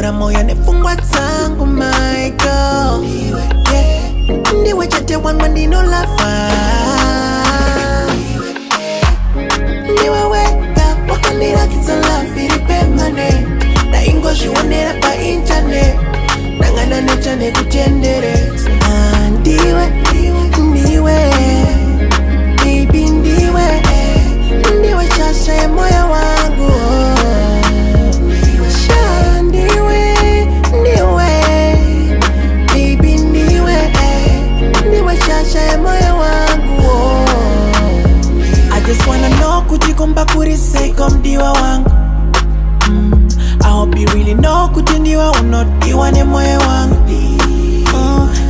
Dura moyo nefungwa tangu my girl. Ndiwe chete one mandino lafa. Ndiwe weka wakandira kitala filipe mane. Na ingo shuonera pa internet. Nangana nechane kutendere. Ndiwe baby ndiwe chasha moyo wangu. Ndiwe baby ndiwe chasha moyo wangu. I just wanna know kujikomba kuriseko mdiwa wangu. I hope you really know kutindiwa unodiwa ne moyo wangu.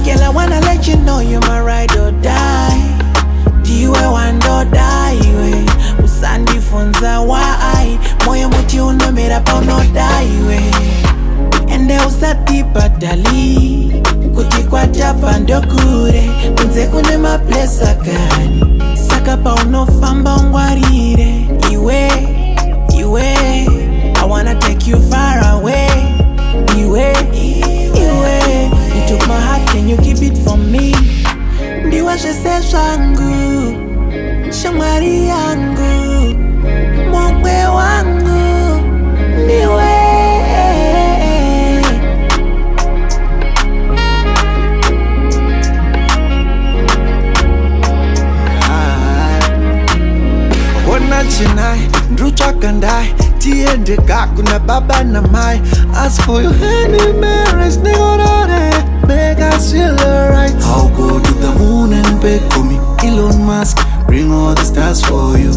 Girl, I wanna let you know you're my ride or die. Diwe wando die we. Usandi funza wai. Moyo muti unomera pa unodai we. Ende usati patali. Kuti kwa java ndio kure. Kunze kune maplesa gani. Saka pa unofamba ungwarire. Iwe I wanna take you far away. Iwe you took my heart, can you keep it for me? Ndiwa shese shangu, shamari yangu, mokwe wangu. Ndiwe Wana chinai, ndrucha kandai. Tiende kakuna baba na mai. Ask for your hand in marriage, nigga, make us feel alright. I'll go to the moon and beg for me. Elon Musk, bring all the stars for you.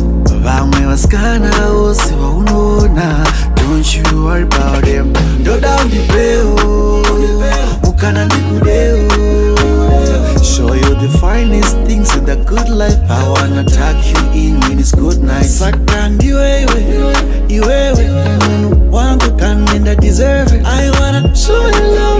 Vangwe waskana osiwa unona. Don't you worry about them. Do down the bell, mukana ndikudeo. Show you the finest things in the good life. I wanna tuck you in when it's good night. Saka iwewe, wangu kanenda deserve it. I wanna show you love.